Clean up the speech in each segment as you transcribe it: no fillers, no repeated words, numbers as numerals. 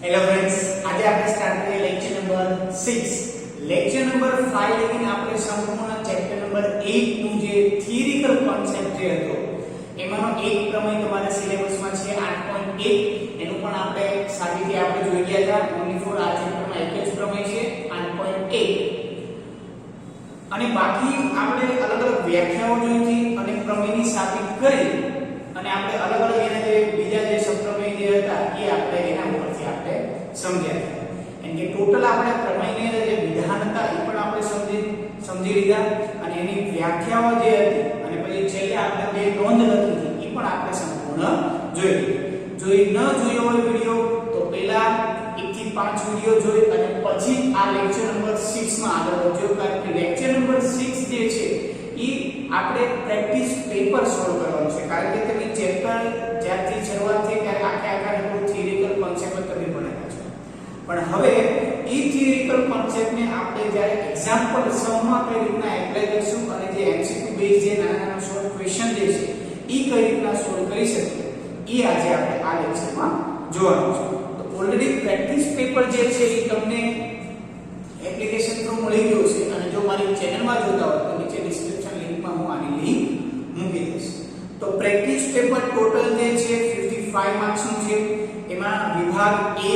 Hello friends, आज આપણે start કરીએ લેક્ચર નંબર 6. લેક્ચર નંબર 5 લઈને આપણે સંપૂર્ણ ચેપ્ટર નંબર 8 નું જે થિયરિકલ કોન્સેપ્ટ જે હતો એમાંનો એક પ્રમેય તમારા સિલેબસમાં છે 8.1. એનું પણ આપણે સારી રીતે આપણે જોઈ ગયા હતા. ઓન્લી ફોર આ ચેપ્ટરમાં એક જ પ્રમેય છે 8.1. અને બાકી આપણે અલગ અલગ વ્યાખ્યાઓ જોઈ હતી અને પ્રમેયની સાબિત કરી અને આપણે અલગ અલગ એના જે બીજા જે સબપ્રમેય જે હતા એ આપણે એના ઉપરથી આપણે સમજ્યા. એમ કે ટોટલ આપણે પ્રમેયની જે વિધાન હતા એ પણ આપણે સમજી લીધા અને એની વ્યાખ્યાઓ જે હતી અને પછી છેલ્લે આપણે બે નોંધ લખી હતી એ પણ આપણે સંપૂર્ણ જોઈ લીધી. જોઈ ન જોયો હોય વિડિયો તો પહેલા 1 થી 5 વિડિયો જોઈ અને પછી આ લેક્ચર નંબર 6 માં આગળ વધજો. કારણ કે લેક્ચર નંબર 6 જે છે એ આપણે પ્રેક્ટિસ પેપર સોલ્વ કરવાનું છે. કારણ કે તમે ચેપ્ટર જ્યારથી શરૂઆત થઈ ત્યારે આખા નંબર થિયરિકલ કોન્સેપ્ટ તમે ભણ્યા છો. પણ હવે એ થિયરિકલ કોન્સેપ્ટને આપણે જ્યારે એક્ઝામ્પલ સમમાં કઈ રીતના એપ્લાય કરશું અને જે એમસીક્યુ બેઝ જે નાના શોર્ટ ક્વેશ્ચન જે છે એ કઈ રીતના સોલ્વ કરી શકીએ એ આજે આપણે આ લેક્ચરમાં જોવાનું છે. તો ઓલરેડી પ્રેક્ટિસ પેપર જે છે એ તમને એપ્લિકેશન થ્રુ મળી ગયું છે અને જો મારી ચેનલમાં જોતા હોય તો નીચે ડિસ્ક્રિપ્શન લિંકમાં હું આની લિંક મૂકી દઈશ. તો પ્રેક્ટિસ પેપર ટોટલ જે છે 55 માર્ક્સ નું છે. એમાં વિભાગ A,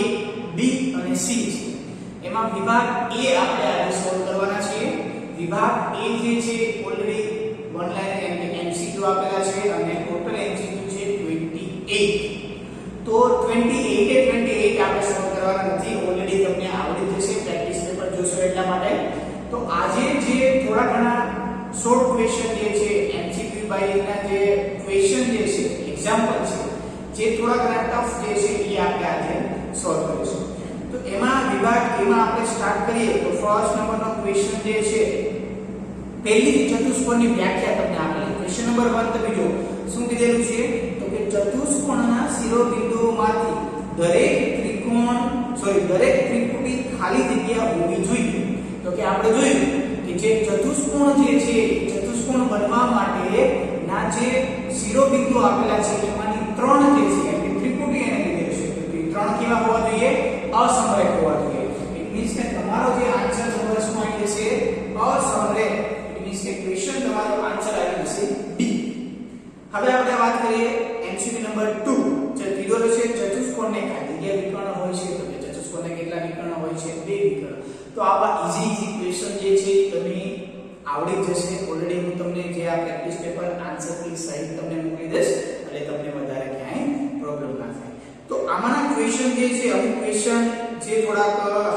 B અને C છે. એમાં વિભાગ A આપણે આજે સોલ્વ કરવાના છીએ. વિભાગ A જે છે ઓલરેડી વન લાઈન MCQ આપેલા છે અને ટોટલ MCQ છે 28. તો 28 આપણે સોલ્વ કરવાના નથી. ઓલરેડી તમને આવડી જશે પ્રેક્ટિસ પેપર જોશો એટલા માટે. તો આજે જે થોડા ઘણા શોર્ટ ક્વેશ્ચન જે છે MCQ બાયના જે ક્વેશ્ચન જે છે એક્ઝામ્પલ છે જે થોડા ઘણા ટફ જે છે એ આપણે આજે સોલ્વ કરીશું. તો એમાં વિભાગ એમાં આપણે સ્ટાર્ટ કરીએ તો ફર્સ્ટ નંબરનો ક્વેશ્ચન જે છે પહેલી ચતુષ્કોણની વ્યાખ્યા તમને આપેલી. ક્વેશ્ચન નંબર 1 તમે જો શું કીધેલું છે તો કે ચતુષ્કોણના શિરોબિંદુઓમાંથી દરેક ત્રિપુટી ખાલી જગ્યા હોવી જોઈએ. તો કે આપણે જોયું કે જે ચતુષ્કોણ જે છે ચતુષ્કોણ બનવા માટે ના જે શિરોબિંદુ આપેલા છે એમાંની ત્રણ જે છે એટલે ત્રિપુટી એને લીધે છે. ત્રણ કેવા હોવા જોઈએ? અસમરેખ હોવા જોઈએ. ઇટ મીન્સ કે તમારો જે આન્સર નંબર શું આવી જશે? અસમરેખ. ઇટ મીન્સ કે ક્વેશ્ચન તમારો આન્સર આવી જશે ડી. હવે આપણે વાત કરીએ એમસીક્યુ નંબર 2. જે કીધેલું છે ચતુષ્કોણને ખાલી જગ્યા વિકર્ણ હોય છે તો કે ચતુષ્કોણને કેટલા વિકર્ણ હોય છે? બે વિકર્ણ. તો આવા ઈઝી ક્વેશ્ચન જે છે તમે આવડી જશે. ઓલરેડી હું તમને જે આ પ્રેક્ટિસ પેપર આન્સર કી સહિત તમને મોકલી દઈશ એટલે તમને વધારે ક્યાંય પ્રોબ્લેમ ના થાય. તો આમાંના ક્વેશ્ચન જે છે અમુક ક્વેશ્ચન જે થોડાક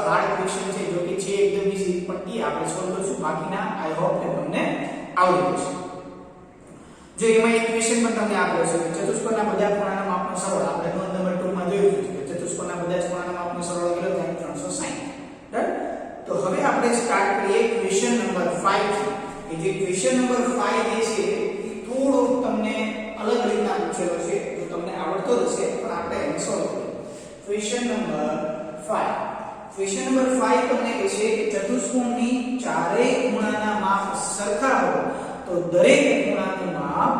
હાર્ડ ક્વેશ્ચન છે જો કે છે એકદમ ઈઝી પણ એ આપણે સોલ્વ કરશું. બાકીના આઈ હોપ કે તમને આવડી જશે. જો એમાં એક ક્વેશ્ચન પણ તમને આપેલો છે કે ચતુષ્કોણના બધા ખૂણાના માપનો સરવાળો. આપણે નોંધ નંબર 2 માં જોયું છે કે ચતુષ્કોણના બધા જ ખૂણાના માપનો સરવાળો કેટલો થાય? 360. રાઈટ. તો હવે આપણે સ્ટાર્ટ કરીએ ક્વેશ્ચન નંબર 5 થી. કે જે ક્વેશ્ચન નંબર 5 જે છે એ થોડો તમને અલગ રીતના પૂછેલો છે. તો તમને આવડતો હશે પણ આપણે એને સોલ્વ કરીએ. Question number 5. ક્વેશ્ચન નંબર 5 તમને કહે છે કે ચતુષ્કોણની ચારેય ખૂણાના માપ સરખા હોય તો દરેક ખૂણાનું માપ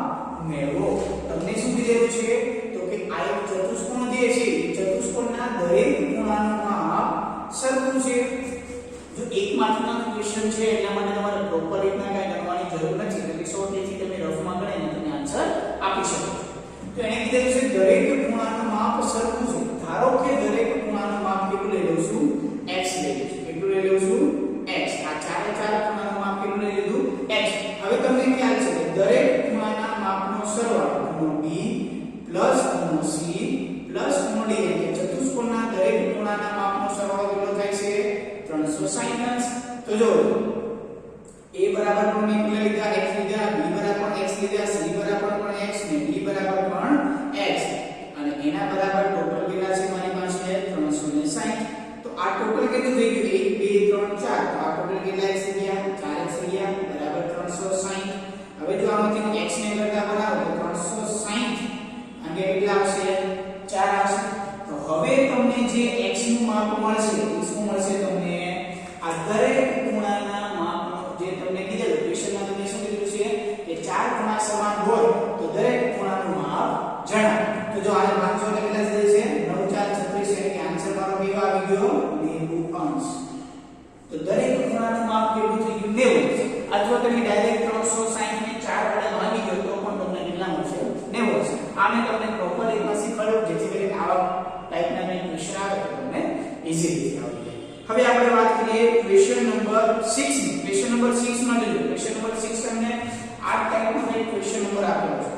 મેળવો. તમને શું કીધેલું છે તો કે આ એક ચતુષ્કોણ જે છે ચતુષ્કોણના દરેક ખૂણાનું માપ સરખું છે. જો એક માર્કનો ક્વેશ્ચન છે એટલા માટે તમારે પ્રોપર રીતના કઈ કરવાની જરૂર નથી. એટલે શોર્ટલી તમે રફમાં ગણીને તમે આન્સર આપી શકો છો. તો એને કીધેલું છે દરેક ખૂણાનું માપ સરખું છે. ધારો કે દરેક ખૂણાનું માપ કેટલું લઈ લઉં છું? x લઈ લઉં છું. કેટલું લઈ લઉં છું? x. આ ચારે ચાર ખૂણાનું માપ કેટલું લઈ લીધું? x. હવે તમને ખ્યાલ છે કે દરેક ખૂણાના માપનો સરવાળો ખૂણો b પ્લસ ખૂણો c પ્લસ ખૂણો d એટલે ચતુષ્કોણના દરેક ખૂણાના માપનો સરવાળો કેટલો થાય છે? 360. તો જો a બરાબર પણ મેં કેટલા લીધા? x લીધા, b બરાબર પણ x લીધા, c બરાબર પણ x ને d બરાબર પણ x અને એના બરાબર ટોટલ કેટલા છે મારી પાસે? 360. તો આ ટોટલ કેટલું થઈ ગયું? 1 2 3 4. તો આ ટોટલ કેટલા x થઈ ગયા? 4x થઈ ગયા બરાબર 360. હવે જો આમાંથી x ને કરતા બનાવો તો 360 અને કેટલા આવશે? 4 આવશે. તો હવે તમને જે x નું માપ મળશે એ શું મળશે તમને? આ દરેક ખૂણાના માપનો જે તમને કીધેલું ક્વેશ્ચનમાં તમને શું કીધું છે કે ચાર ખૂણા સમાન હોય તો દરેક ખૂણાનું માપ જણાવો. તો જો આને ભાગશો એટલે કેટલા થઈ જશે? 9 4 36 એટલે કે આન્સર મારો ગયો 90 અંશ. તો દરેક ખૂણાનું માપ કેટલું થઈ ગયું 90. અથવા તમે ડાયરેક્ટ 360 ને 4 વડે ભાગી ગયો તો પણ તમને કેટલા મળશે 90 હશે. આ મેં તમને પ્રોપર એકમાં શીખવાડ્યું જેથી કરીને આવા ટાઈપના મેં ક્વેશ્ચન આવે તો તમને ઈઝીલી આવડી જાય. હવે આપણે વાત કરીએ ક્વેશ્ચન નંબર 6 ની. ક્વેશ્ચન નંબર 6 માં જોજો. ક્વેશ્ચન નંબર 6 તમને આ ટાઈપનો એક ક્વેશ્ચન નંબર આપેલો છે.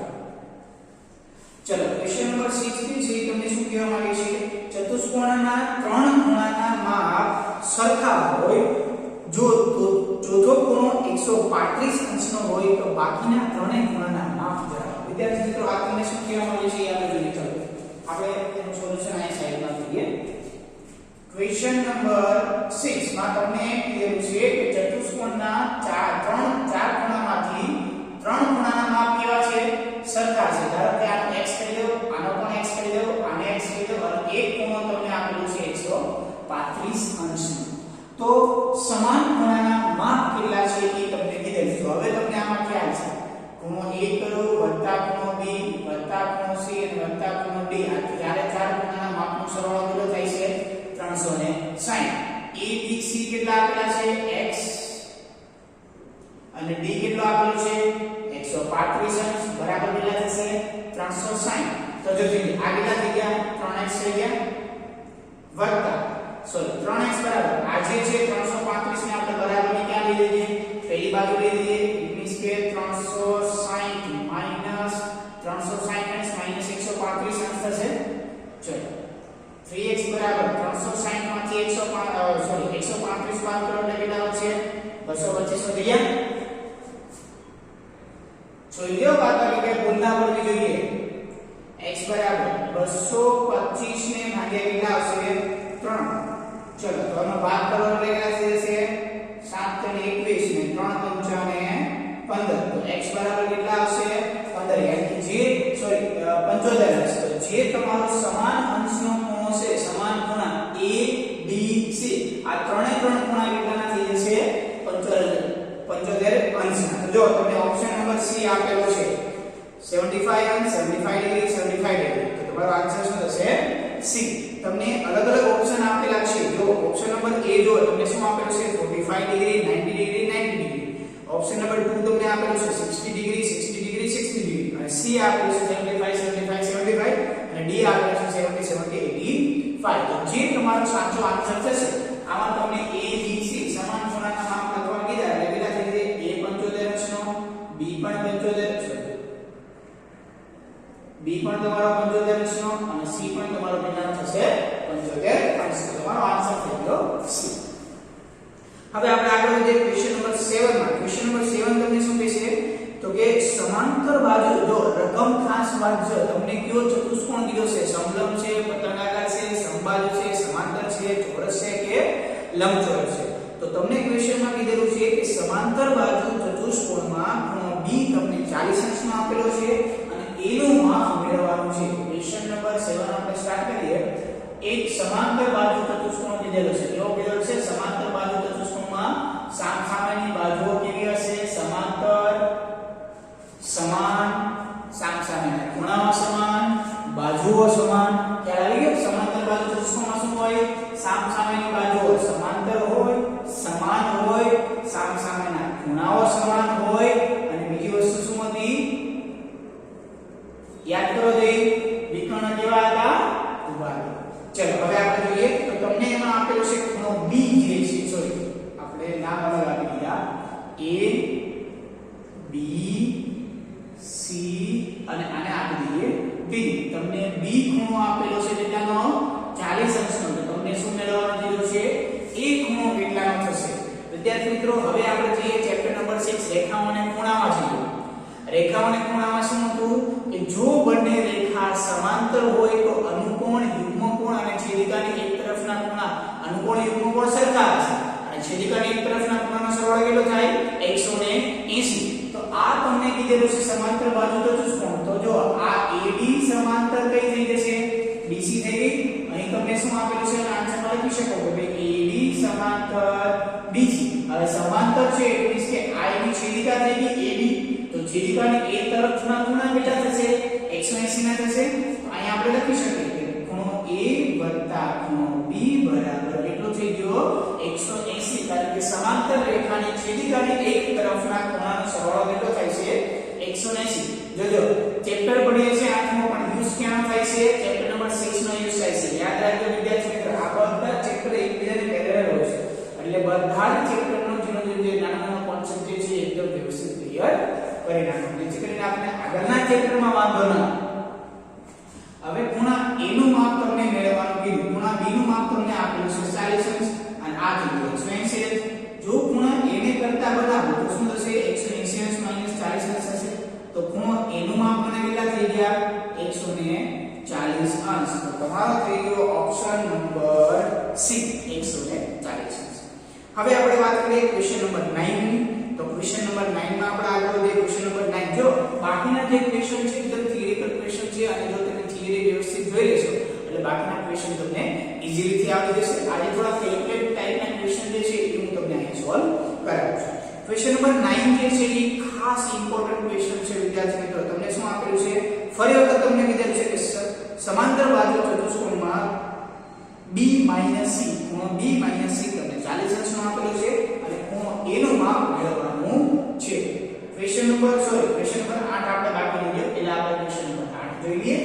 ચલો ક્વેશ્ચન નંબર 6 થી છે તમને શું કહેવા માંગે છે? ચતુષ્કોણના ત્રણ ખૂણાના માપ સરખા હોય જો ચોથો ખૂણો 135 અંશનો હોય તો બાકીના ત્રણેય ખૂણાના માપ ધરાવે. વિદ્યાર્થી મિત્રો આ તમને શું કહેવા માંગે છે એ આપણે જોઈએ. ચલો આપણે તેનું સોલ્યુશન આ સાઈડમાં જોઈએ. ક્વેશ્ચન નંબર 6 માં તમને કીધેલું છે કે ચતુષ્કોણના ચાર ખૂણામાંથી ત્રણ ખૂણાના માપ કેવા છે? સરખા છે. ધારો કે આનો x કરી દો, આનો પણ x કરી દો, આને x કરી દો અને એક ખૂણો તમને આપેલું છે 135 અંશનો. તો સમાન ખૂણાના માપ કેટલા છે એ તમને કીધેલું છે. હવે તમને આમાં ખ્યાલ છે ખૂણો A કરો વત્તા ખૂણો B વત્તા ખૂણો C અને વત્તા ખૂણો D. આ જ્યારે ચાર ખૂણાના માપનો સરવાળો કેટલો થાય છે? 360. A B C કેટલા આપેલા છે? x અને D કેટલો આપેલો છે? 135 અંશ બરાબર કેટલા થશે? 360. તો જો જોઈએ આ કેટલા થઈ ગયા? 3x થઈ ગયા વત્તા 3x બરાબર આ જે છે 335 ને આપણે બરાબરની ક્યાં લઈ લઈએ? પહેલી બાજુ લઈ લઈએ. ઇટ મીન્સ કે 360 માઈનસ 360 અંશ માઈનસ 135 અંશ થશે. ચલો 3x બરાબર 360 માંથી 135 બાદ કરો એટલે કેટલા વધશે? 225 વધી ગયા. જોઈ લો બાદબાકી કે ભૂલ ના પડવી જોઈએ. x બરાબર 225 ને ભાગ્યા કેટલા આવશે? 3. ચલો તો આનો ભાગ કરો એટલે કેટલા થશે? 7 ને 21 ને 3 5 ને 15. તો x બરાબર કેટલા આવશે? 15. એટલે કે જે 75 હશે. તો જે તમારો સમાન અંશનો ખૂણો છે, સમાન ખૂણા A B C, આ ત્રણે ત્રણ ખૂણા કેટલાના થઈ જશે? 75 અંશના. તો જો તમને ઓપ્શન નંબર C આપેલો છે 75 અંશ, 75 ડિગ્રી, 75 ડિગ્રી. તો તમારો આન્સર શું થશે? C. તમને અલગ અલગ ઓપ્શન આપેલા છે. જો ઓપ્શન નંબર A જો તમને શું આપેલું છે? 45 degree, 90 degree, 90 degree. Option number 2 તમને આપેલું છે 60 ડિગ્રી, 60 ડિગ્રી, 60 ડિગ્રી. અને C આપેલું છે 75 75 75 અને D આપેલું છે 70 70 85. તો જે તમારો સાચો આન્સર થશે આમાં તમને A B C સમાન ખૂણાના માપ લખવા કીધા એટલે કેટલા થઈ જશે? A 75 અંશનો, B પણ 75 B પણ તમારો 75 અંશનો અને C પણ તમારો કેટલાનો થશે? 75 અંશનો. તમારો આન્સર થઈ ગયો C. હવે આપણે આગળ વધીએ ક્વેશ્ચન નંબર 7 માં. ક્વેશ્ચન નંબર 7 તમને શું કહે છે? તો કે સમાંતર બાજુ જો રકમ ખાસ વાત છે તમને કયો ચતુષ્કોણ કીધો છે? સમલંબ છે, પતંગાકાર છે, સમબાજુ છે, સમાંતર છે, ચોરસ છે કે લંબચોરસ છે? તો તમને ક્વેશ્ચનમાં કીધેલું છે કે સમાંતર બાજુ ચતુષ્કોણમાં ખૂણો B તમને 40 અંશનો આપેલો છે અને A નું માપ મેળવવાનું છે. ક્વેશ્ચન નંબર 7 આપણે સ્ટાર્ટ કરીએ. એક સમાંતર બાજુ ચતુષ્કોણ કીધેલો છે. કેવો કીધેલો છે? સમાંતર બાજુ ચતુષ્કોણમાં સામસામેની બાજુઓ કેવી હશે? સમાંતર, સમાન, સામસામેના ખૂણાઓ સમાન, બાજુઓ સમાન. ખ્યાલ આવી ગયો? સમાંતર બાજુ ચતુષ્કોણમાં શું હોય? સામસામેની બાજુઓ સમાંતર હોય, સમાન હોય, સામસામેના ખૂણાઓ સમાન હોય અને બીજી વસ્તુ શું હતી? યાદ કરો જઈ વિકર્ણ કેવા હતા? ઉભા. ચલો હવે આપણે જોઈએ તો તમને એમાં આપેલું છે ખૂણો B જે છે, સોરી આપણે નામ અલગ આપી દીધા. A B C અને આને આપી દઈએ B. તમને B ખૂણો આપેલો છે કેટલાનો? 40 અંશનો. તો તમને શું મેળવવાનો કીધો છે? A ખૂણો કેટલાનો થશે? વિદ્યાર્થી મિત્રો હવે આપણે જોઈએ ચેપ્ટર નંબર 6 રેખાઓ અને ખૂણામાં જોઈએ. રેખાઓ અને ખૂણામાં શું હતું કે જો બંને રેખા સમાંતર હોય તો અનુકોણ, યુગ્મકોણ અને છેદિકાની એક તરફના ખૂણા અનુકોણ, યુગ્મકોણ સરખા હશે અને છેદિકાની એક તરફના ખૂણાનો સરવાળો કેટલો થાય? 180. તો આ તમને કીધેલું છે સમાંતર બાજુ ચતુષ્કોણ. તો જો આ AD સમાંતર કઈ થઈ જશે? BC થઈ ગઈ. અહીં તમને શું આપેલું છે? આન્સરમાં લખી શકો કે ભાઈ AD સમાંતર BC. હવે સમાંતર છે એટલે કે I ની છેદિકા થઈ ગઈ AB. તો છેદિકાની A તરફના ખૂણા કેટલા થશે? 180 ના થશે. તો અહીં આપણે લખી શકીએ કે ખૂણો A વત્તા ખૂણો B બરાબર છેદિકાની એક તરફના ખૂણાનો સરવાળો કેટલો થાય છે 180. જોજો ચેપ્ટર ભણીએ છે 8મો પણ યુઝ ક્યાં થાય છે ચેપ્ટર નંબર 6 નો યુઝ થાય છે. યાદ રાખજો વિદ્યાર્થી મિત્રો આ બધા ચેપ્ટર એકબીજાને પેરેલલ હોય છે એટલે બધા જ ચેપ્ટરનો જે નાના કોન્સેપ્ટ જે છે એકદમ વ્યવસ્થિત ક્લિયર કરી નાખો જેથી કરીને આપણે આગળના ચેપ્ટરમાં વાંધો ના. હવે ખૂણા A નું માપ તમને મેળવવાનું કીધું, ખૂણા B નું માપ તમને આપેલું છે 40 અને આ કીધું 180. જો ખૂણા A ને કરતા બનાવો તો શું થશે 180 40 થશે. તો ખૂણો A નું માપ મને કેટલા થઈ ગયા 140 અંશ. તો તમારો થઈ ગયો ઓપ્શન નંબર C 140 અંશ. હવે આપણે વાત કરીએ ક્વેશ્ચન નંબર 9 ની. તો ક્વેશ્ચન નંબર 9 માં આપણે આગળ વધીએ. ક્વેશ્ચન નંબર 9 જો બાકીના જે ક્વેશ્ચન છે એકદમ થિયરિકલ ક્વેશ્ચન છે અને જો તમે થિયરી વ્યવસ્થિત જોઈ લેશો એટલે બાકીના ક્વેશ્ચન તમને ઈઝીલી થી આવડી જશે. આજે થોડા કેલ્ક્યુલેટ ટાઈપના ક્વેશ્ચન જે છે એ હું તમને અહીં સોલ્વ કરાવું છું. ક્વેશ્ચન નંબર 9 જે છે એ ખાસ ઇમ્પોર્ટન્ટ ક્વેશ્ચન છે વિદ્યાર્થી મિત્રો. તમને શું આપેલું છે ફરી વખત તમને કીધેલું છે કે સમાંતર બાજુ ચતુષ્કોણમાં B - C ખૂણો B - C તમને 40 અંશનો આપેલું છે અને ખૂણો A નું માપ મેળવવાનું છે. ક્વેશ્ચન નંબર 8 આપણે બાકી લઈએ એટલે આપણે ક્વેશ્ચન નંબર 8 જોઈ લઈએ.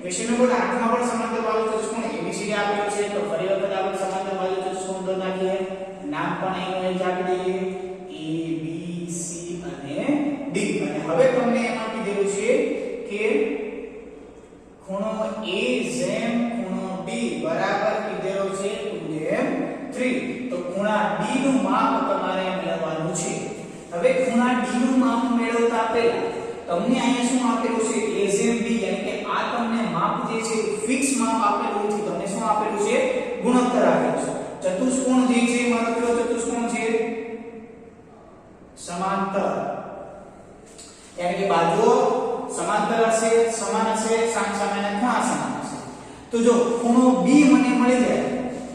ક્વેશ્ચન નંબર 8 માં પણ સમાંતર બાજુ ચતુષ્કોણ ABCD આપેલું છે. તો ફરી વખત આપણે સમાંતર બાજુ ચતુષ્કોણ દોરી નાખીએ. નામ પણ અહીં જ આપી દઈએ A B C અને D. અને હવે તમને એમાં કીધેલું છે કે ખૂણો A જેમ ખૂણો B બરાબર કીધેલો છે 2m3. તો ખૂણા D નું માપ તમારે મેળવવાનું છે. હવે ખૂણા D નું માપ મેળવતા પહેલા તમને અહીંયા શું આપેલું છે A જેમ B એટલે કે આ તમને માપ જે છે ફિક્સ માપ આપેલું નથી. તમને શું આપેલું છે ગુણોત્તર આપેલું છે. ચતુષ્કોણ જે છે મારો કયો ચતુષ્કોણ છે સમાંતર એટલે કે બાજુઓ સમાંતર હશે સમાન હશે સામસામેના ખૂણા સમાન હશે. તો જો ખૂણો B મને મળી જાય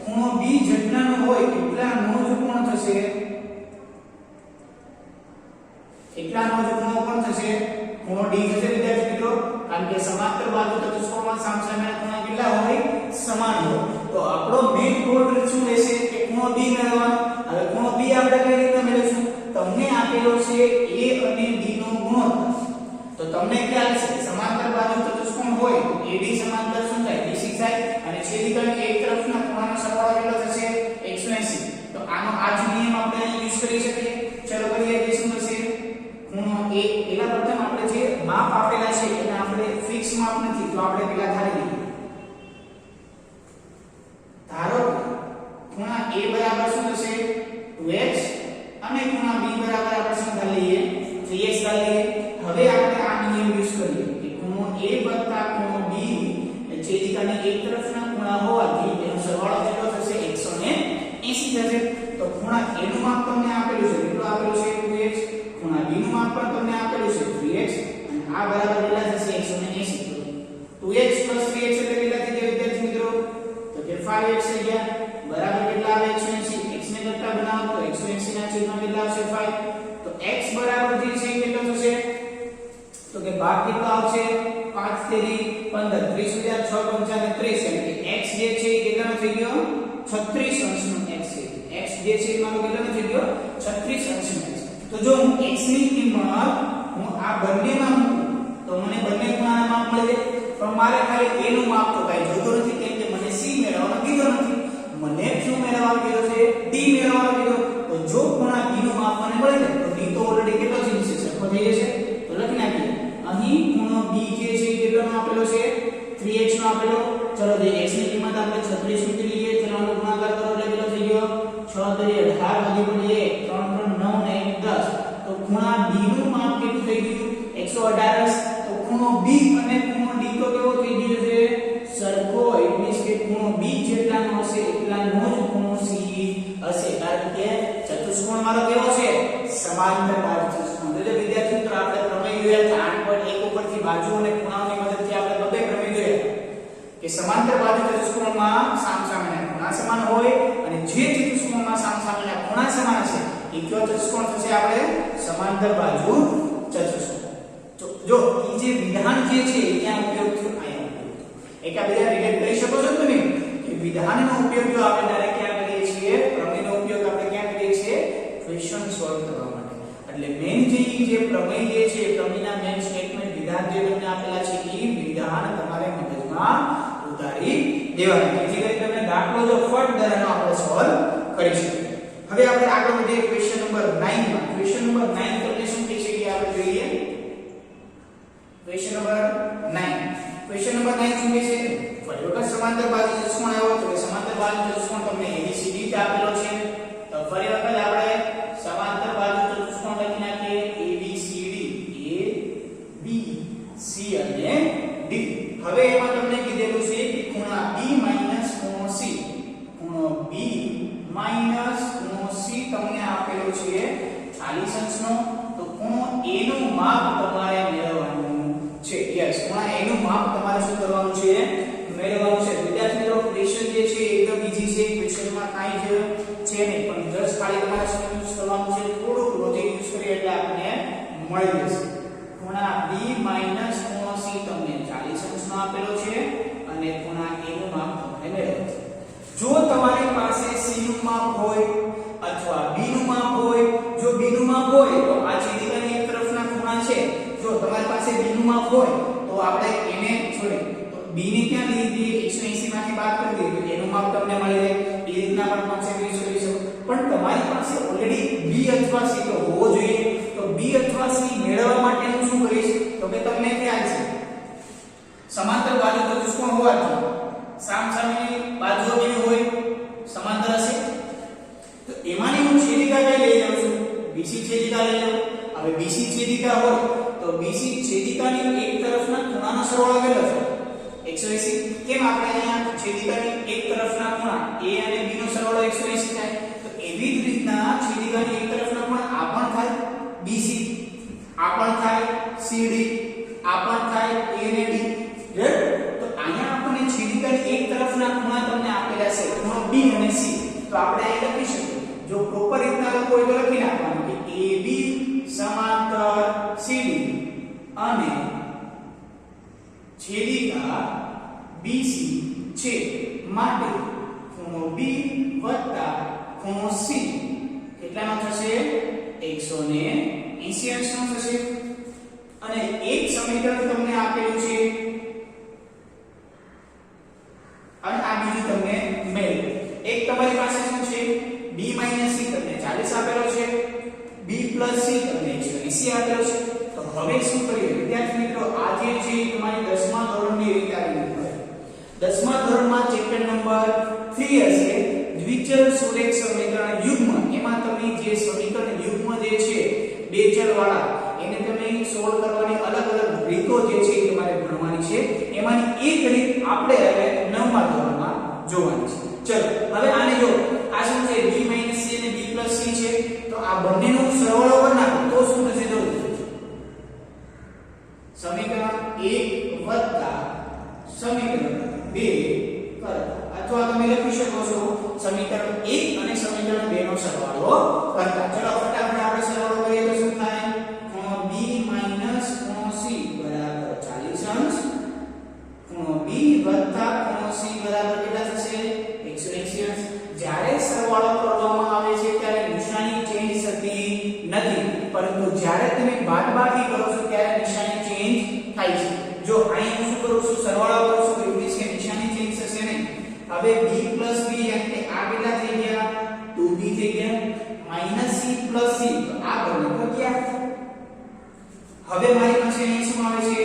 ખૂણો B જેટલાનો હોય એટલાનો જ કોણ થશે એટલાનો જ ખૂણો કોણ થશે ખૂણો D થશે વિદ્યાર્થી મિત્રો. કારણ કે સમાંતર બાજુ ચતુષ્કોણમાં સામસામેના ખૂણા કેટલા હોય સમાન હોય. તો આપણો મેઈન ગોલ શું રહેશે કે ખૂણો D મેળવવાનો. હવે ખૂણો B આપણે કઈ રીતે મેળવીશું તમને આપેલો છે A અને D નો ગુણોત્તર. તો તમને ખ્યાલ છે સમાંતર બાજુ ચતુષ્કોણ હોય તો AD સમાંતર શું થાય BC થાય અને છેદિકાની એક તરફના ખૂણાનો સરવાળો કેટલો થશે 180. તો આનો આ જ નિયમ આપણે અહીં યુઝ કરી શકીએ. ચલો કરીએ કે શું થશે ખૂણો A એના પ્રથમ આપણે જે માપ આપેલા છે એને આપણે ફિક્સ માપ નથી તો આપણે પેલા ધારી લઈએ. ધારો ખૂણા A બરાબર શું થશે 2x અને ખૂણા B બરાબર આપણે શું ધારી લઈએ 3x ધારી લઈએ. હવે આપણે આ નિયમ યુઝ કરીએ કે ખૂણો A વત્તા ખૂણો B છેદિકાની એક તરફના ખૂણા હોવાથી તેનો સરવાળો કેટલો થશે 180 થશે. તો ખૂણા A નું માપ તમને આપેલું છે કેટલું આપેલું છે 2x. ખૂણા B નું માપ પણ તમને આપેલું છે 3x અને આ બરાબર કેટલા થશે 180. 2x 3x એટલે કેટલા થઈ ગયા વિદ્યાર્થી મિત્રો તો કે 5x થઈ ગયા બરાબર કેટલા આવે 180. x ને કરતા બનાવો તો 180 ના છેદમાં કેટલા આવશે 5. તો x બરાબર જે છે કેટલો થશે તો કે ભાગ કેટલો આવશે 5 તેરી 15 30 * 6 * 5 = 30 એટલે કે x જે છે એ કેટલાનો થઈ ગયો 36 અંશનો x છે. x જે છે એ મારો કેટલાનો થઈ ગયો 36 અંશનો x. તો જો હું x ની કિંમત હું આ બંનેમાં મૂકું તો મને બંને ખૂણાના માપ મળી જાય. પણ મારે ખાલી a નું માપ તો કાઈ જોતો નથી કેમ કે મને c મેળવવાનો કીધો નથી. મને શું મેળવવાનો કીધો છે d મેળવવાનો કીધો. તો જો ખૂણા b નું માપ મને મળી જાય તો d તો ઓલરેડી કેટલો થઈ જશે સરખો થઈ જશે. તો લખી નાખીએ અહીં ખૂણો b જે છે કેટલાનો આપેલો છે 3x નો આપેલો. ચલો જે x ની કિંમત આપણે 36 મૂકી લઈએ તેનો ગુણાકાર કરો એટલે કેટલો થઈ ગયો 6 તરી 18 વધી પડી 1 3 3 9 ને 1 10. તો ખૂણા b નું માપ કેટલું થઈ ગયું 118. તો ખૂણો b અને ખૂણો d તો કેવો થઈ ગયો છે સરખો. એટલે કે ખૂણો b જેટલાનો હશે એટલાનો જ ખૂણો c હશે. કારણ કે ચતુષ્કોણ મારો કેવો છે સમાંતર બાજુ ચતુષ્કોણ. એટલે વિદ્યાર્થી મિત્રો આપણે પ્રમેય જોયા હતા 8.1 ઉપરથી બાજુ અને ખૂણાઓની મદદથી આપણે બધે પ્રમેય જોયા કે સમાંતર બાજુ ચતુષ્કોણમાં સામસામેના ખૂણા સમાન હોય અને જે ચતુષ્કોણમાં સામસામેના ખૂણા સમાન છે એ કયો ચતુષ્કોણ થશે આપણે સમાંતર બાજુ ચતુષ્કોણ. તો જો એ જે વિધાન જે છે એ ક્યાં ઉપયોગ થયો અહીંયા ઉપયોગ. એક આ બધા રિલેટ કરી શકો છો તમે કે વિધાનનો ઉપયોગ જો આપણે ડાયરેક્ટ ક્યાં કરીએ છીએ પ્રમેયનો ઉપયોગ આપણે ક્યાં કરીએ છીએ ક્વેશ્ચન સોલ્વ કરવા માટે. એટલે મેઈન જે પ્રમેય છે પ્રમેયના મેઈન સ્ટેટમેન્ટ વિધાન જે તમને આપેલા છે એ વિધાન તમારે મગજમાં ઉતારી દેવાના જેથી કરીને તમે દાખલો જો ફટ દરાનો આપણે સોલ્વ કરી શકીએ. હવે આપણે આગળ વધીએ ક્વેશ્ચન નંબર 9 માં. ક્વેશ્ચન નંબર 9 તમને શું કહે છે કે આપણે જોઈએ ક્વેશ્ચન નંબર 9. ક્વેશ્ચન નંબર 9 શું કહે છે? ફરી વખત સમાંતર બાજુ ચતુષ્કોણ આવ્યો તો સમાંતર બાજુ ચતુષ્કોણ તમને ABCD આપેલો છે. તો ફરી વખત આપણે સમાંતર બાજુ ચતુષ્કોણ લખી નાખીએ ABCD A B C અને D. હવે એમાં તમને કીધેલું છે કે ખૂણા B ખૂણો C, ખૂણો B ખૂણો C તમને આપેલો છે 40 અંશનો. તો ખૂણો A નું માપ તમારે મેળવવાનું છે. યસ, ખૂણા A નું માપ તમારે શું કરવાનું છે? મેળવવાનું છે. વિદ્યાર્થી મિત્રો ક્વેશ્ચન જે છે એકદમ ઈઝી છે. ક્વેશ્ચનમાં કાઈ જ છે નહીં, પણ જસ્ટ ખાલી તમારે શું યુઝ કરવાનું છે? થોડુંક લોજિક યુઝ કરીએ એટલે આપણને મળી જશે. ખૂણા B ખૂણો C તમને 40 અંશનો આપેલો છે અને ખૂણા A નું માપ તમને મેળવવાનું છે. જો તમારી પાસે C નું માપ હોય અથવા B નું માપ હોય, જો B નું માપ હોય તો આ છેદિકાની એક તરફના ખૂણા છે. જો તમારી પાસે B નું માપ હોય તો આપણે એને છોડી તો B ને ક્યાં લીધી? 180 માંથી બાદ કરી દઈએ તો એનું માપ તમને મળી જાય. એ રીતના પણ કોન્સેપ્ટ યુઝ કરી શકો. પણ તમારી પાસે ઓલરેડી B અથવા C તો હોવો જોઈએ. તો B અથવા C મેળવવા માટે હું શું કરીશ? તો કે તમને ખ્યાલ છે સમાંતર બાજુ ચતુષ્કોણ હોવાથી સામસામેની બાજુઓ કેવી હોય? સમાંતર હશે. તો એમાંની હું છેદિકા કઈ લઈ લઉં છું? BC છેદિકા લઈ લઉં. હવે BC છેદિકા હોય તો BC છેદિકાની એક તરફના ખૂણાનો સરવાળો કેટલો છે? 180. કેમ આપણે અહીંયા છેદિકાની એક તરફના ખૂણા A અને B નો સરવાળો 180 થાય. તો એવી જ રીતના છેદિકાની એક તરફના ખૂણા આ પણ થાય BC, આ પણ થાય CD, આ પણ થાય A અને D. તો અહીંયા આપણને છેદિકાની એક તરફના ખૂણા તમને આપેલા છે ખૂણો B અને C. તો આપણે અહીં લખી શકીએ. જો પ્રોપર રીતના લખવું હોય તો લખી નાખવાનું કે AB સમાંતર CD અને છેદિકા BC છે માટે ખૂણો B વત્તા ખૂણો C કેટલાનો થશે? 180 અંશનો થશે. અને એક સમીકરણ તમને આપેલું છે અને આ બીજું તમને મેળ. એક તમારી પાસે શું છે? B C તમને 40 આપેલો છે, B C તમને 180 આપેલો છે. તો હવે શું કરીએ વિદ્યાર્થી મિત્રો? આ જે છે તમારી 10મા ધોરણની રીતે આવી હોય. 10મા ધોરણમાં ચેપ્ટર નંબર 3 હશે દ્વિચલ સુરેખ સમીકરણ યુગ્મ. એમાં તમે જે સમીકરણ યુગ્મ જે છે બે ચલ વાળા એને તમે સોલ્વ કરવાની અલગ અલગ રીતો જે છે એ તમારે ભણવાની છે. એમાંની એક રીત આપણે હવે 9મા ધોરણમાં જોવાની છે. ચલો હવે આને જો આ શું છે? B C અને B C છે. તો આ બંનેનો સરવાળો કરી નાખો તો શું થશે? જો સમીકરણ 1 વત્તા સમીકરણ 2 કરો. અથવા તમે લખી શકો છો સમીકરણ 1 અને સમીકરણ 2 નો સરવાળો કરતા. ચલો ફટાફટ આપણે સરવાળો કરીએ તો શું થાય? ખૂણો B ખૂણો C બરાબર 40 અંશ. ખૂણો B વત્તા ખૂણો C બરાબર કેટલા થશે? 180 અંશ. જ્યારે સરવાળો કરવામાં આવે છે ત્યારે નિશાની ચેન્જ થતી નથી, પરંતુ જ્યારે તમે બાદબાકી કરો છો ત્યારે નિશાની ચેન્જ થાય છે. જો અહીં હું શું કરું છું? સરવાળો કરું છું તો ઇંગ્લિશ કે નિશાની ચેન્જ થશે નહીં. હવે B B એટલે આ કેટલા થઈ ગયા? 2B થઈ ગયા. C C તો આ બંને તો ગયા. હવે મારી પાસે અહીં શું આવે છે?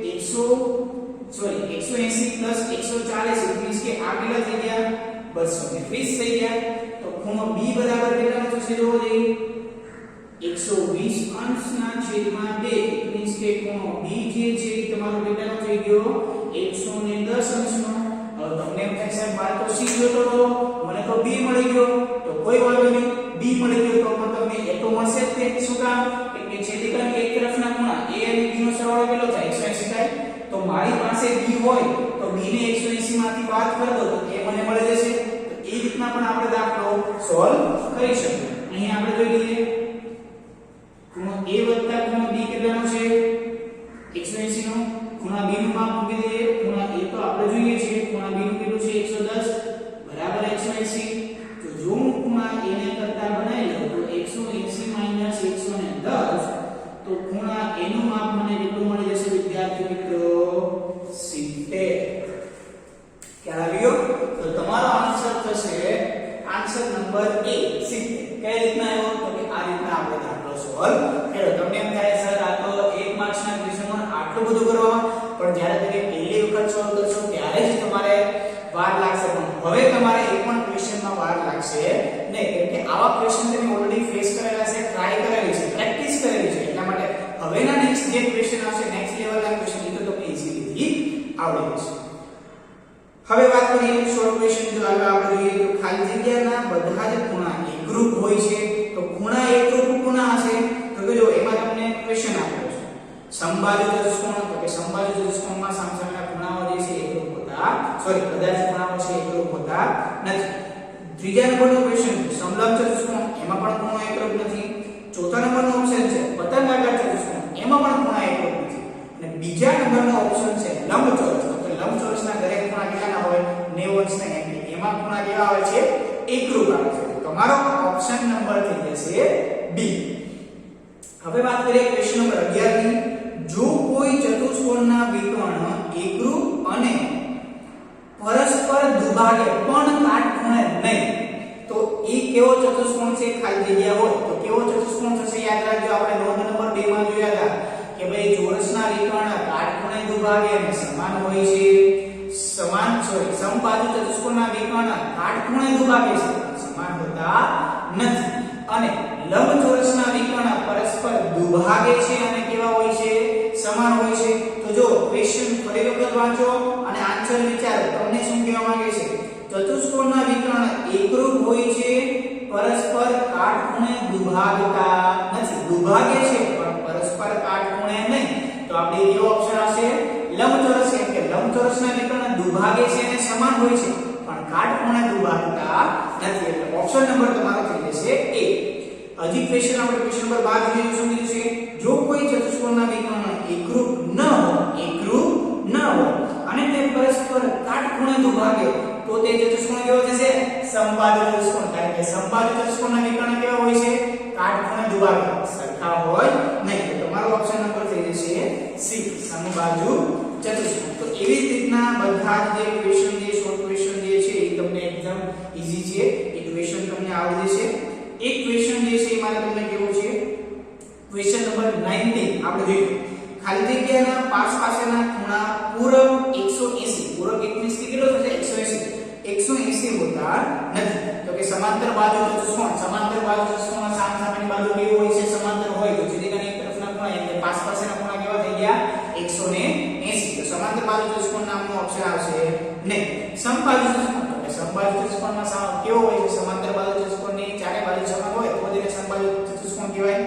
180 140 ઇંગ્લિશ કે આ કેટલા થઈ ગયા? 230 થઈ ગયા. તો ખૂણો B બરાબર કેટલાનો થશે? જોવો જોઈએ 120 અંશના છેદમાં 2 મીન્સ કે ખૂણો B જે છે તમારો કેટલાનો થઈ ગયો? 110 અંશનો. હવે તમને એમ થાય સાહેબ મારે તો C જોતો હતો, મને તો B મળી ગયો. તો કોઈ વાંધો નહીં, B મળી ગયો તો પણ તમને A તો મળશે જ તે. શું કામ? કે છેદિકાની એક તરફના ખૂણા A અને B નો સરવાળો કેટલો થાય? 180 થાય. તો મારી પાસે B હોય તો B ને 180 માંથી બાદ કરી દો તો A મને મળી જશે. તો એ રીતના પણ આપણે દાખલો સોલ્વ કરી શકીએ. અહીં આપણે જોઈ લઈએ ખૂણો A વત્તા ખૂણો B કેટલાનો છે? 180 નો. ખૂણા B નું માપ મૂકી દઈએ. ખૂણા A તો આપણે જોઈએ છે, ખૂણા B નું કેટલું છે? 110 બરાબર 180. તો જો હું ખૂણા A ને કરતા બનાવી લઉં તો 180 110 લાગશે, પણ હવે તમારે એક પણ ક્વેશ્ચનમાં વાર લાગશે નહીં, કેમ કે આવા ક્વેશ્ચન તમે ઓલરેડી ફેસ કરેલા છે, ટ્રાય કરેલી છે, પ્રેક્ટિસ કરેલી છે, એટલા માટે હવેના નેક્સ્ટ જે ક્વેશ્ચન આવશે, નેક્સ્ટ લેવલના ક્વેશ્ચન એ તો તમને ઈઝીલી આવડી જશે. હવે વાત કરીએ શોર્ટ ક્વેશ્ચન. જો આગળ આપણે જોઈએ તો ખાલી જગ્યાના બધા જ ખૂણા એકરૂપ હોય છે, તો ખૂણા એકરૂપ ખૂણા હશે તો કે જો એમાં તમને ક્વેશ્ચન આપેલો છે સમબાજુ ચતુષ્કોણ, તો કે સમબાજુ ચતુષ્કોણમાં સામસામેના ખૂણાઓ જે છે એકરૂપ હોતા, સોરી બધા જ ખૂણાઓ છે એકરૂપ હોતા નથી. ત્રીજા નંબરનો ક્વેશ્ચન સમલંબ ચતુષ્કોણ, એમાં પણ ખૂણો એકરૂપ નથી. ચોથા નંબરનો ઓપ્શન છે પતંગાકાર ચતુષ્કોણ, એમાં પણ ખૂણા એકરૂપ નથી. અને બીજા નંબરનો ઓપ્શન છે લંબચોરસ, તો કે લંબચોરસના દરેક ખૂણા કેટલાના હોય 90 અંશના, એમ કે એમાં ખૂણા કેવા આવે છે એકરૂપ આવે છે. તમારો ઓપ્શન નંબર થઈ જશે બી. હવે વાત કરીએ ક્વેશ્ચન નંબર 11 ની. જો કોઈ ચતુષ્કોણના વિકર્ણ એકરૂપ અને પરસ્પર દુભાગે પણ કાટખૂણે નહીં, તો એ કેવો ચતુષ્કોણ છે? ખાલી જગ્યા હોય તો કેવો ચતુષ્કોણ થશે? યાદ રાખજો, આપણે નોંધ નંબર 2 માં જોયા હતા કે ભાઈ ચોરસના વિકર્ણ કાટખૂણે દુભાગે અને સમાન હોય છે. સમબાજુ ચતુષ્કોણના વિકર્ણ કાટખૂણે દુભાગે છે, સમાન હોતા નથી. અને લંબચોરસના વિકર્ણ પરસ્પર દુભાગે છે અને કેવા હોય છે? સમાન હોય છે. તો જો ક્વેશ્ચન ફરી વખત વાંચો અને આન્સર વિચારો, તમને શું કહેવા માંગે છે? ચતુષ્કોણના વિકર્ણ એકરૂપ હોય છે, પરસ્પર કાટખૂણે દુભાગતા નથી. દુભાગે છે પણ પરસ્પર કાટખૂણે નહીં, તો આપણે કયો ઓપ્શન આવશે? લંબચોરસ. કેમ કે લંબચોરસના વિકર્ણ દુભાગે છે અને સમાન હોય છે પણ કાટખૂણે દુભાગતા નથી, એટલે ઓપ્શન નંબર તમારો થઈ જશે એ. હજી ક્વેશ્ચન આપણે ક્વેશ્ચન નંબર 12 જોઈએ. શું કીધું છે? જો કોઈ ચતુષ્કોણના વિકર્ણ એકરૂપ ન હોય અને તે પરસ્પર કાટખૂણે દુભાગે, તો તે ચતુષ્કોણ કેવો થશે? સમબાજુ ચતુષ્કોણ. કારણ કે સમબાજુ ચતુષ્કોણના વિકર્ણ કેવા હોય છે? કાટખૂણે દુભાગે, સરખા હોય નહીં. તો તમારો ઓપ્શન નંબર થઈ જશે સી, સમબાજુ ચતુષ્કોણ. તો એવી રીતના બધા જ જે ક્વેશ્ચન જે શોર્ટ ક્વેશ્ચન જે છે એ તમને એકદમ ઈઝી છે, એ ક્વેશ્ચન તમને આવડી જશે. એક ક્વેશ્ચન જે છે એ મારે તમને કેવું છે, ક્વેશ્ચન નંબર 19 આપણે જોઈએ. ખાલી જગ્યાના પાસેના ખૂણા પૂરક 180, પૂરક 21 થી કેટલો થશે? 180 હોતા નથી. તો કે સમાંતર બાજુ ચતુષ્કોણ, સમાંતર બાજુ ચતુષ્કોણમાં સામસામેની બાજુ કેવી હોય છે? સમાંતર હોય. તો સીધી એક તરફના ખૂણા એટલે પાસેના ખૂણા કેવા થઈ ગયા? 180. તો સમાંતર બાજુ ચતુષ્કોણ નામનો ઓપ્શન આવશે નહીં. સમબાજુ ચતુષ્કોણ, તો કે સમબાજુ ચતુષ્કોણમાં કેવો હોય છે? સમાંતર બાજુ ચતુષ્કોણની ચારે બાજુ સમાન હોય તો તેને સમબાજુ ચતુષ્કોણ કહેવાય.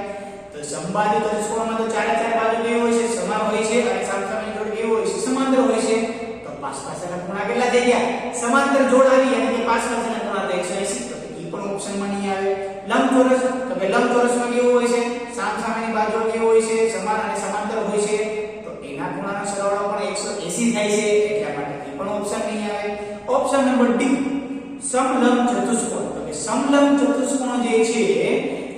તો સમબાજુ ચતુષ્કોણમાં તો ચારે બાજુ કેવી હોય છે? સમાન હોય છે અને સામસામેની જોડ કેવી હોય છે? સમાંતર હોય છે. તો પાસેના ખૂણા કેટલા થઈ ગયા? સમાંતર જોડ આવી એટલે કે પાસેના ખૂણા તો 180, તો એ પણ ઓપ્શનમાં નહીં આવે. લંબચોરસ, તો કે લંબચોરસમાં કેવું હોય છે? સામસામેની બાજુઓ કેવી હોય છે? સમાન અને સમાંતર હોય છે. તો એના ખૂણાનો સરવાળો પણ 180 થાય છે, એટલા માટે એ પણ ઓપ્શન નહીં આવે. ઓપ્શન નંબર ડી, સમલંબ ચતુષ્કોણ. તો કે સમલંબ ચતુષ્કોણ જે છે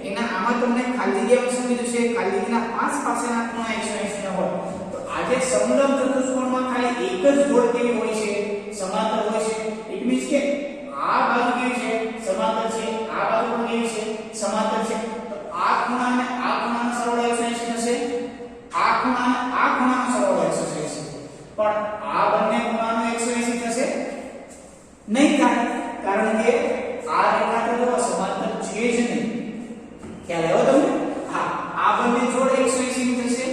એના આમાં તમને ખાલી જગ્યામાં શું કીધું છે? ખાલી જગ્યાના પાસેના ખૂણા 180 ના હોય. તો આજે સમલંબ ચતુષ્કોણમાં ખાલી એક જ જોડ કેવી હોય છે? સમાંતર હોય છે. ઇટ મીન્સ કે આ બાજુ કેવી છે? સમાંતર છે, આ બાજુ પણ કેવી છે? સમાંતર છે. તો આ ખૂણા અને આ ખૂણાનો સરવાળો 180 થશે, આ ખૂણા અને આ ખૂણાનો સરવાળો 180, પણ આ બંને ખૂણાનો 180 થશે નહીં થાય, કારણ કે આ રેખા તો જો સમાંતર છે જ નહીં. ખ્યાલ આવ્યો તમને? હા, આ બંને જોડ 180 ની થશે,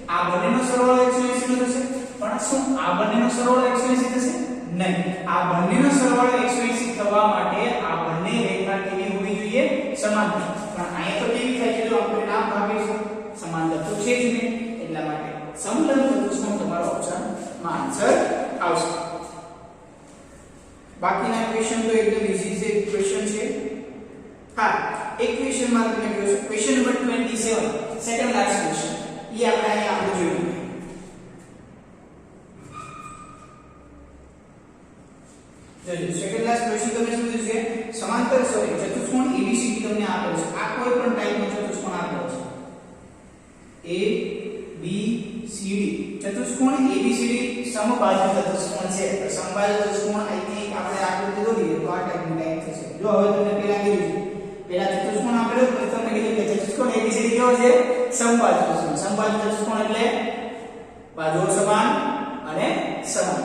આ બંનેનો સરવાળો 180 નો થશે, પણ શું આ બંનેનો સરવાળો 180 થશે? નહીં. આ બંનેનો સરવાળો 180 થવા માટે આ બંને રેખા કેવી હોવી જોઈએ? સમાંતર. પણ અહીંયા તો કેવી થાય છે? જો આપણે નામ ભાગીશું, સમાંતર તો છે જ નહીં, એટલા માટે સમલંબ ચતુષ્કોણ તમારો ઓપ્શનમાં આન્સર આવશે. બાકીના ક્વેશ્ચન તો એકદમ ઈઝી છે ક્વેશ્ચન છે. હા, એક ક્વેશ્ચન માં તમને કહ્યું છે question number 27, second last question. એ આપણે અહીંયા આપણે જોયું. સેકન્ડ લાસ્ટ ક્વેશ્ચન તમને શું કીધું છે? સમાંતર ચતુષ્કોણ ABCD તમને આપેલો છે. આ કોઈ પણ ટાઈપનો ચતુષ્કોણ આપેલો છે. ABCD ચતુષ્કોણ ABCD સમબાજુ ચતુષ્કોણ છે. તો સમબાજુ ચતુષ્કોણ આઈ થિંક આપણે આકૃતિ દોરીએ તો આ ટાઈપનું ટાઈપ થશે. જો હવે તમને પેલા કીધું છે, પેલા ચતુષ્કોણ આપેલો પછી તમને કીધું કે ચતુષ્કોણ ABCD કેવો છે? સમબાજુ ચતુષ્કોણ. સમબાજુ ચતુષ્કોણ એટલે બાજુઓ સમાન અને સમાન.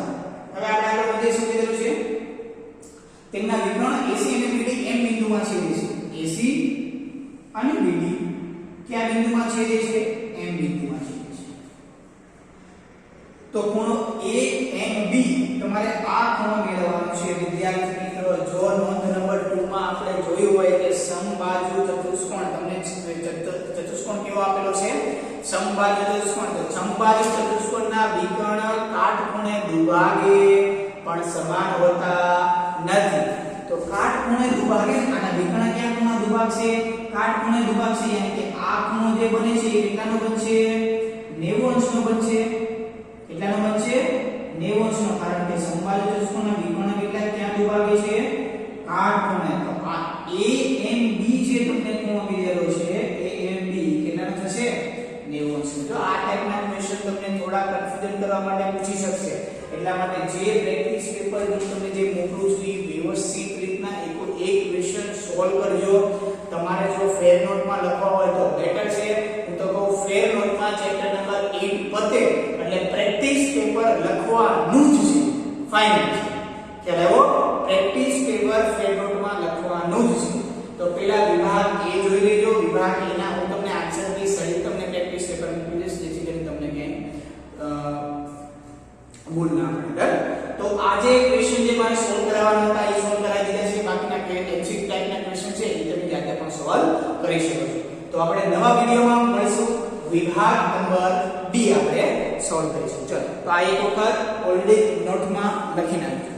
હવે આપણે આગળ વધીએ. શું કીધું છે? તેમના વિકર્ણ AC અને BD એમ બિંદુમાં છેદે છે. AC અને BD કયા બિંદુમાં છેદે છે? એમ બિંદુમાં છેદે છે. તો ખૂણો AMB તમારે આ ખૂણો મેળવવાનો છે વિદ્યાર્થી મિત્રો. જો નોંધ નંબર 2 માં આપણે જોયું હોય કે સમબાજુ ચતુષ્કોણ, તમને ચતુષ્કોણ કેવો આપેલો છે? સમબાજુ ચતુષ્કોણ. તો સમબાજુ ચતુષ્કોણના વિકર્ણ કાટખૂણે દુભાગે પણ સમાન હોતા નથી. તો કાટખૂણે દુભાગે, આના વિકર્ણ ક્યાં ખૂણા દુભાગશે? કાટખૂણે દુભાગશે. યાની કે આ ખૂણો જે બને છે એ કેટલાનો બનશે? 90 અંશનો બનશે. કેટલાનો બનશે? 90 અંશનો. કારણ કે સમબાજુ ચતુષ્કોણના વિકર્ણ કેટલા ક્યાં દુભાગે છે? કાટખૂણે. તો આ AMB જે તમને ખૂણો કીધેલો છે AMB કેટલાનો થશે? 90 અંશનો. જો આ ટાઈપના ક્વેશ્ચન તમને થોડા કન્ફ્યુઝન કરવા માટે પૂછી શકશે. એટલા માટે જે પ્રેક્ટિસ પેપર હું તમને જે મોકલું છું એ વ્યવસ્થિત રીતના એક ક્વેશ્ચન સોલ્વ કરજો. તમારે જો ફેર નોટમાં લખવા હોય તો બેટર છે. હું તો કહું ફેર નોટમાં ચેપ્ટર નંબર 8 પતે એટલે પ્રેક્ટિસ પેપર લખવાનું જ છે. ફાઇનલ છે. ખ્યાલ આવ્યો? પ્રેક્ટિસ પેપર ફેર નોટમાં લખવાનું જ છે. તો પેલા વિભાગ A જોઈ લેજો. વિભાગ A ના હું તમને આન્સર ની સહિત તમને પ્રેક્ટિસ પેપર મૂકી દઈશ જેથી કરીને તમને ક્યાંય ભૂલ ના પડે. તો આજે ક્વેશ્ચન જે મારે સોલ્વ કરવાના હતા એ સોલ્વ કરાવી દીધા છે. બાકીના એમસીક્યુ ટાઈપના ક્વેશ્ચન છે એ તમે જાતે પણ સોલ્વ કરી શકો છો. તો આપણે નવા વિડિયોમાં મળીશું. વિભાગ નંબર B આપણે સોલ્વ કરીશું. ચલો તો આ એક વખત ઓલરેડી નોટમાં લખી નાખજો.